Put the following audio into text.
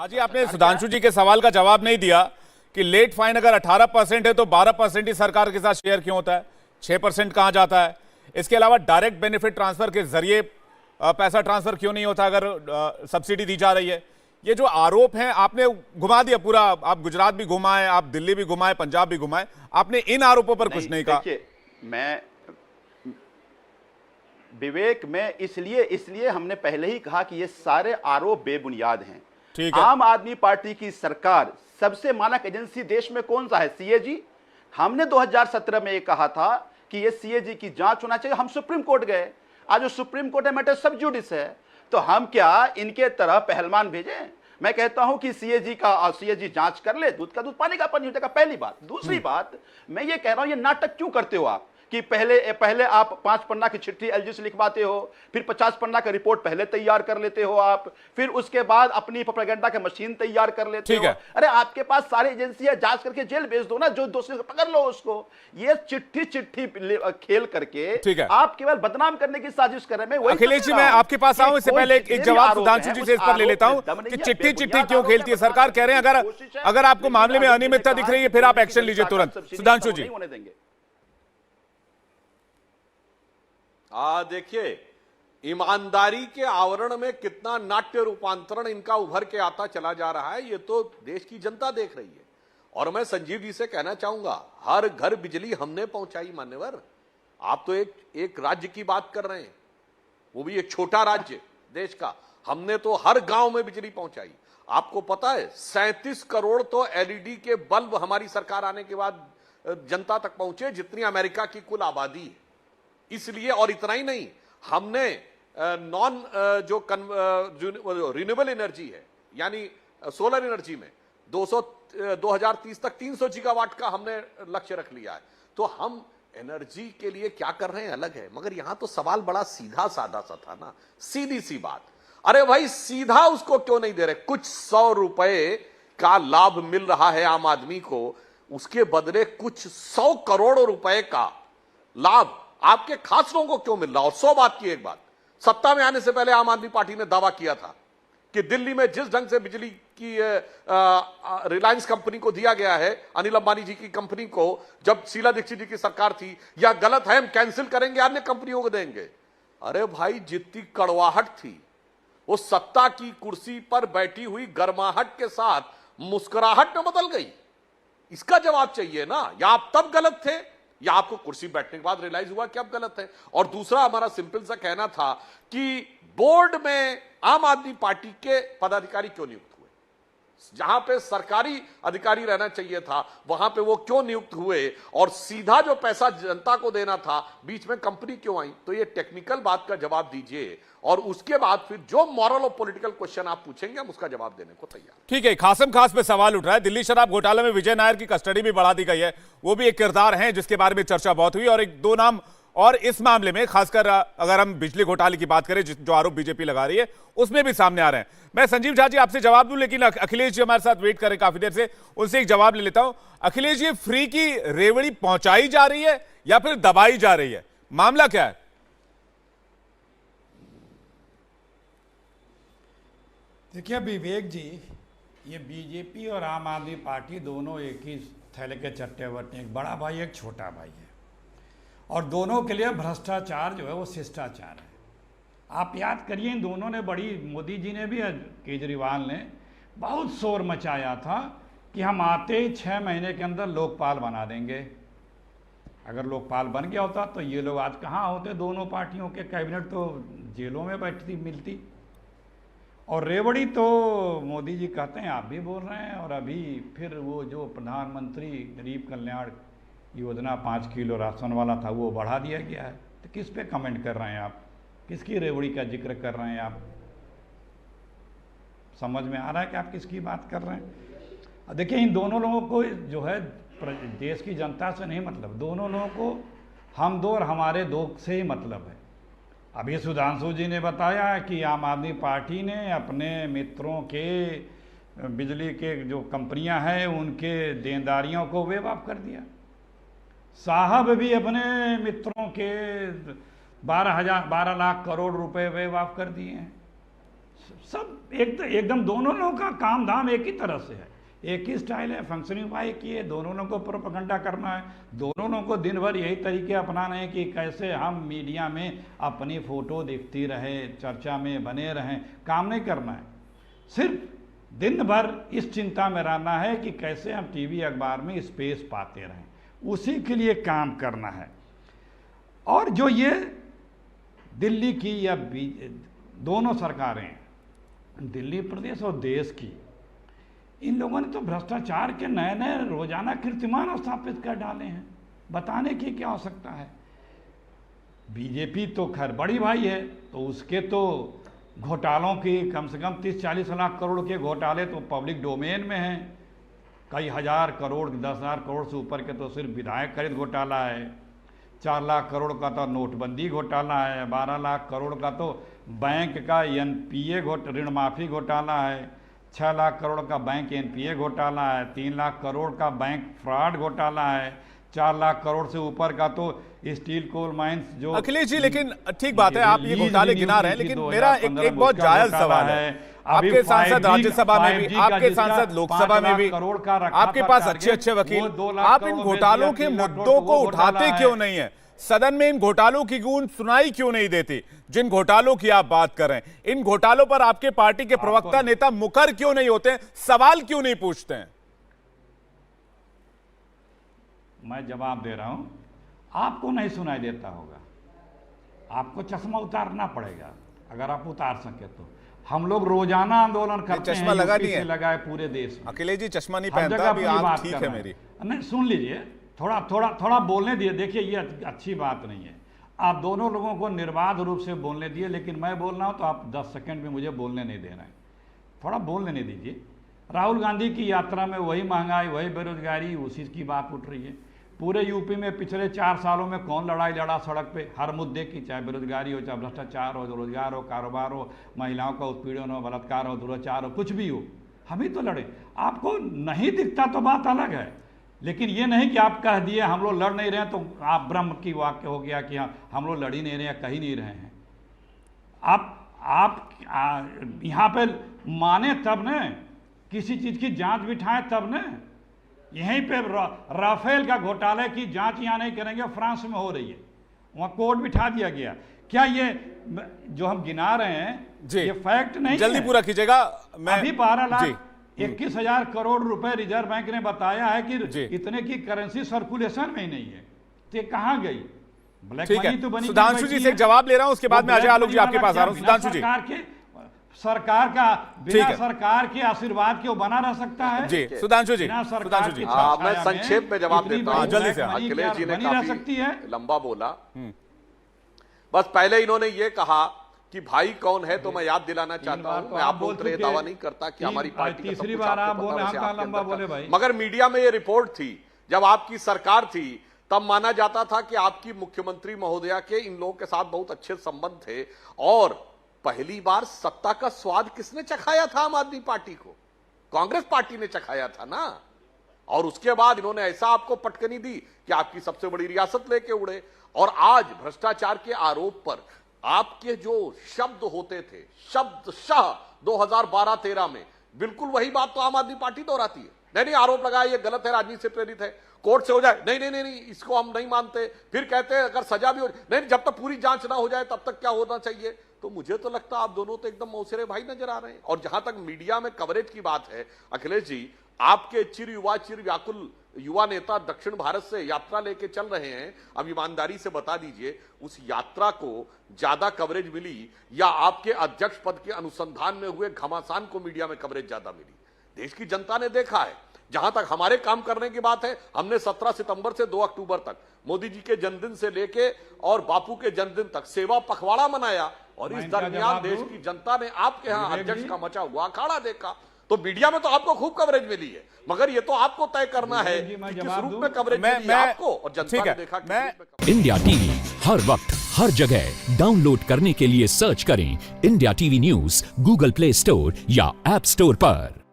आज ही आपने सुधांशु जी के सवाल का जवाब नहीं दिया कि लेट फाइन अगर 18% है तो 12% ही सरकार के साथ शेयर क्यों होता है, 6% कहां जाता है। इसके अलावा डायरेक्ट बेनिफिट ट्रांसफर के जरिए पैसा ट्रांसफर क्यों नहीं होता अगर सब्सिडी दी जा रही है। ये जो आरोप हैं आपने घुमा दिया पूरा, आप गुजरात भी घुमाए, आप दिल्ली भी घुमाए, पंजाब भी घुमाए, आपने इन आरोपों पर कुछ नहीं कहा। देखिए, मैं विवेक में इसलिए हमने पहले ही कहा कि ये सारे आरोप बेबुनियाद हैं। ठीक है। आम आदमी पार्टी की सरकार, सबसे मानक एजेंसी देश में कौन सा है? सीएजी। हमने 2017 में ये कहा था कि ये सीएजी की जांच होना चाहिए। हम सुप्रीम कोर्ट गए, आज सुप्रीम कोर्ट है मैटर सब जुडिस है, तो हम क्या इनके तरह पहलवान भेजें? मैं कहता हूं कि सीएजी जांच कर ले, दूध का दूध पानी का पानी हो जाएगा। पहली बात। दूसरी बात, मैं ये कह रहा हूं ये नाटक क्यों करते हो आप कि पहले आप 5 पन्ना की चिट्ठी एलजी से लिखवाते हो, फिर 50 पन्ना का रिपोर्ट पहले तैयार कर लेते हो आप, फिर उसके बाद अपनी प्रोपेगेंडा की मशीन तैयार कर लेते हो। अरे आपके पास सारी एजेंसियां, जांच करके जेल भेज दो ना, जो दोषी पकड़ लो उसको। ये चिट्ठी खेल करके आप केवल बदनाम करने की साजिश कर रहे हैं। अखिलेश जी, मैं आपके पास आऊं इससे पहले एक जवाब सुधांशु जी से इस पर ले लेता हूं कि चिट्ठी क्यों खेलती है सरकार। कह रहे हैं अगर आपको मामले में अनियमितता दिख रही है फिर आप एक्शन लीजिए तुरंत। सुधांशु जी, देखिए, ईमानदारी के आवरण में कितना नाट्य रूपांतरण इनका उभर के आता चला जा रहा है, ये तो देश की जनता देख रही है। और मैं संजीव जी से कहना चाहूंगा, हर घर बिजली हमने पहुंचाई। मान्यवर, आप तो एक राज्य की बात कर रहे हैं, वो भी एक छोटा राज्य देश का। हमने तो हर गांव में बिजली पहुंचाई। आपको पता है 37 करोड़ तो एलईडी के बल्ब हमारी सरकार आने के बाद जनता तक पहुंचे, जितनी अमेरिका की कुल आबादी है। इसलिए, और इतना ही नहीं, हमने रिन्यूएबल एनर्जी है, यानी सोलर एनर्जी में 2030 तक 300 गीगावाट का हमने लक्ष्य रख लिया है। तो हम एनर्जी के लिए क्या कर रहे हैं अलग है, मगर यहां तो सवाल बड़ा सीधा साधा सा था ना, सीधी सी बात। अरे भाई, सीधा उसको क्यों नहीं दे रहे? कुछ 100 रुपए का लाभ मिल रहा है आम आदमी को, उसके बदले कुछ 100 करोड़ रुपए का लाभ आपके खास लोगों को क्यों मिल रहा? और 100 बात की एक बात, सत्ता में आने से पहले आम आदमी पार्टी ने दावा किया था कि दिल्ली में जिस ढंग से बिजली की रिलायंस कंपनी को दिया गया है, अनिल अंबानी जी की कंपनी को, जब शीला दीक्षित जी की सरकार थी, यह गलत है, हम कैंसिल करेंगे, अन्य कंपनियों को देंगे। अरे भाई, जितनी कड़वाहट थी वो सत्ता की कुर्सी पर बैठी हुई गर्माहट के साथ मुस्कुराहट में बदल गई। इसका जवाब चाहिए ना, या आप तब गलत थे या आपको कुर्सी बैठने के बाद रियलाइज हुआ कि अब गलत है। और दूसरा हमारा सिंपल सा कहना था कि बोर्ड में आम आदमी पार्टी के पदाधिकारी क्यों नियुक्त हुए? जहां पे सरकारी अधिकारी रहना चाहिए था वहां पे वो क्यों नियुक्त हुए? और सीधा जो पैसा जनता को देना था, बीच में कंपनी क्यों आई? तो ये टेक्निकल बात का जवाब दीजिए, और उसके बाद फिर जो मॉरल और पॉलिटिकल क्वेश्चन आप पूछेंगे हम उसका जवाब देने को तैयार। ठीक है। खासम खास पे सवाल उठ रहा है, दिल्ली शराब घोटाले में विजय नायर की कस्टडी भी बढ़ा दी गई है, वो भी एक किरदार है जिसके बारे में चर्चा बहुत हुई। और एक दो नाम और इस मामले में, खासकर अगर हम बिजली घोटाले की बात करें जो आरोप बीजेपी लगा रही है, उसमें भी सामने आ रहे हैं। मैं संजीव झा जी आपसे जवाब दूं, लेकिन अखिलेश जी हमारे साथ वेट करें काफी देर से, उनसे एक जवाब ले लेता हूं। अखिलेश जी, फ्री की रेवड़ी पहुंचाई जा रही है या फिर दबाई जा रही है, मामला क्या है? देखिए विवेक जी, ये बीजेपी और आम आदमी पार्टी दोनों एक ही थैले के चट्टे बट्टे, एक बड़ा भाई एक छोटा भाई है, और दोनों के लिए भ्रष्टाचार जो है वो शिष्टाचार है। आप याद करिए, इन दोनों ने मोदी जी ने भी, केजरीवाल ने बहुत शोर मचाया था कि हम आते ही 6 महीने के अंदर लोकपाल बना देंगे। अगर लोकपाल बन गया होता तो ये लोग आज कहाँ होते? दोनों पार्टियों के कैबिनेट तो जेलों में बैठती मिलती। और रेवड़ी तो मोदी जी कहते हैं, आप भी बोल रहे हैं, और अभी फिर वो जो प्रधानमंत्री गरीब कल्याण योजना 5 किलो राशन वाला था वो बढ़ा दिया गया है। तो किस पे कमेंट कर रहे हैं आप? किसकी रेवड़ी का जिक्र कर रहे हैं आप? समझ में आ रहा है कि आप किसकी बात कर रहे हैं? देखिए, इन दोनों लोगों को जो है देश की जनता से नहीं मतलब, दोनों लोगों को हम दो और हमारे दो से ही मतलब है। अभी सुधांशु जी ने बताया कि आम आदमी पार्टी ने अपने मित्रों के बिजली के जो कंपनियां हैं उनके देनदारियों को वेव ऑफ कर दिया। साहब भी अपने मित्रों के 12 लाख करोड़ रुपए वेव ऑफ कर दिए हैं। सब एकदम दोनों लोगों का काम धाम एक ही तरह से है, एक ही स्टाइल है, फंक्शनिंग भाई की है, दोनों लोगों को प्रोपेगेंडा करना है, दोनों लोगों को दिन भर यही तरीके अपनाने हैं कि कैसे हम मीडिया में अपनी फ़ोटो दिखती रहे, चर्चा में बने रहें। काम नहीं करना है, सिर्फ दिन भर इस चिंता में रहना है कि कैसे हम टीवी अखबार में स्पेस पाते रहें, उसी के लिए काम करना है। और जो ये दिल्ली की या दोनों सरकारें, दिल्ली प्रदेश और देश की, इन लोगों ने तो भ्रष्टाचार के नए नए रोजाना कीर्तिमान स्थापित कर डाले हैं। बताने की क्या आवश्यकता है? बीजेपी तो खैर बड़ी भाई है, तो उसके तो घोटालों की कम से कम 30-40 लाख करोड़ के घोटाले तो पब्लिक डोमेन में हैं। कई हज़ार करोड़, 10,000 करोड़ से ऊपर के तो सिर्फ विधायक खरीद घोटाला है। 4 लाख करोड़ का तो नोटबंदी घोटाला है। 12 लाख करोड़ का तो बैंक का एनपीए ऋण माफ़ी घोटाला है। 6 लाख करोड़ का बैंक एनपीए घोटाला है। 3 लाख करोड़ का बैंक फ्रॉड घोटाला है। 4 लाख करोड़ से ऊपर का तो स्टील कोल माइंस जो। अखिलेश जी, लेकिन ठीक बात है, आप ये घोटाले गिना रहे हैं, लेकिन मेरा एक बहुत जायज सवाल है। आपके सांसद राज्यसभा में भी, आपके सांसद लोकसभा में भी, आपके पास अच्छे वकील, आप इन घोटालों के मुद्दों को उठाते क्यों नहीं है? सदन में इन घोटालों की गूंज सुनाई क्यों नहीं देती? जिन घोटालों की आप बात कर रहे हैं, इन घोटालों पर आपके पार्टी के प्रवक्ता नेता मुकर क्यों नहीं होते हैं? सवाल क्यों नहीं पूछते हैं? मैं जवाब दे रहा हूं, आपको नहीं सुनाई देता होगा, आपको चश्मा उतारना पड़ेगा। अगर आप उतार सके तो हम लोग रोजाना आंदोलन करते हैं, चश्मा लगा नहीं है, लगाए पूरे देश में। अखिलेश जी चश्मा नहीं पहनता, अभी आंख ठीक है मेरी। नहीं, सुन लीजिए, थोड़ा बोलने दिए। देखिए, ये अच्छी बात नहीं है। आप दोनों लोगों को निर्बाध रूप से बोलने दिए, लेकिन मैं बोल रहा हूं तो आप 10 सेकंड में मुझे बोलने नहीं दे रहे हैं। थोड़ा बोल लेने दीजिए। राहुल गांधी की यात्रा में वही महंगाई, वही बेरोजगारी, उसी की बात उठ रही है। पूरे यूपी में पिछले 4 सालों में कौन लड़ाई लड़ा सड़क पे? हर मुद्दे की, चाहे बेरोजगारी हो, चाहे भ्रष्टाचार हो, रोजगार हो, कारोबार हो, महिलाओं का उत्पीड़न हो, बलात्कार हो, दुराचार हो, कुछ भी हो, हम ही तो लड़े। आपको नहीं दिखता तो बात अलग है, लेकिन ये नहीं कि आप कह दिए हम लोग लड़ नहीं रहे हैं तो आप ब्रह्म की वाक्य हो गया कि हाँ हम लोग लड़ ही नहीं रहे हैं, कहीं नहीं रहे हैं। आप यहाँ पे माने तब न, किसी चीज़ की जांच बिठाएं तब न। यहीं पे राफेल का घोटाले की जांच यहाँ नहीं करेंगे, फ्रांस में हो रही है, वहाँ कोर्ट बिठा दिया गया। क्या ये जो हम गिना रहे हैं ये फैक्ट नहीं? जल्दी पूरा कीजिएगा। अभी 12,21,000 करोड़ रुपए रिजर्व बैंक ने बताया है कि इतने की करेंसी सर्कुलेशन में ही नहीं है, तो कहाँ गई? ब्लैक मनी तो बनी। सुधांशु जी से एक जवाब ले रहा हूं, उसके बाद में अजय आलोक जी आपके पास आ रहा हूं। सुधांशु जी, सरकार का बिना सरकार के आशीर्वाद के वो बना रह सकता है? जी सुधांशु जी, सुधांशु जी, मैं संक्षेप में जवाब देता हूं। जल्दी से। अखिलेश जी ने काफी लंबा बोला, बस पहले इन्होंने ये कहा कि भाई कौन है, तो मैं याद दिलाना चाहता हूं, मैं आप बोलते रहे दावा नहीं करता कि हमारी पार्टी तीसरी बार आप बोले, हम कहां लंबा बोले भाई। मगर मीडिया में ये रिपोर्ट थी, जब आपकी सरकार थी तब माना जाता था कि आपकी मुख्यमंत्री महोदया के इन लोगों के साथ बहुत अच्छे संबंध थे। और पहली बार सत्ता का स्वाद किसने चखाया था? आम आदमी पार्टी को, कांग्रेस पार्टी ने चखाया था ना। और उसके बाद इन्होंने ऐसा आपको पटकनी दी कि आपकी सबसे बड़ी रियासत लेके उड़े। और आज भ्रष्टाचार के आरोप पर आपके जो शब्द होते थे, शब्द शाह 2012-13 में, बिल्कुल वही बात तो आम आदमी पार्टी दोहराती है। नहीं, आरोप लगाया ये गलत है, राजनीति से प्रेरित है, कोर्ट से हो जाए, नहीं, इसको हम नहीं मानते। फिर कहते हैं अगर सजा भी हो, नहीं, जब तक पूरी जांच ना हो जाए तब तक क्या होना चाहिए। तो मुझे तो लगता है आप दोनों तो एकदम मौसेरे भाई नजर आ रहे हैं। और जहां तक मीडिया में कवरेज की बात है, अखिलेश जी, आपके चिर व्याकुल युवा नेता दक्षिण भारत से यात्रा लेके चल रहे हैं। अब ईमानदारी से बता दीजिए, उस यात्रा को ज्यादा कवरेज मिली या आपके अध्यक्ष पद के अनुसंधान में हुए घमासान को मीडिया में कवरेज ज्यादा मिली? देश की जनता ने देखा है। जहां तक हमारे काम करने की बात है, हमने 17 सितंबर से 2 अक्टूबर तक मोदी जी के जन्मदिन से लेके और बापू के जन्मदिन तक सेवा पखवाड़ा मनाया। और इस दरमियान देश की जनता ने आपके यहां अध्यक्ष का मचा हुआ अखाड़ा देखा। तो मीडिया में तो आपको खूब कवरेज मिली है, मगर ये तो आपको तय करना है कि किस रूप में कवरेज मिली है आपको, और जनता ने देखा कि इंडिया टीवी हर वक्त हर जगह डाउनलोड करने के लिए सर्च करें India TV news Google play store या ऐप स्टोर पर।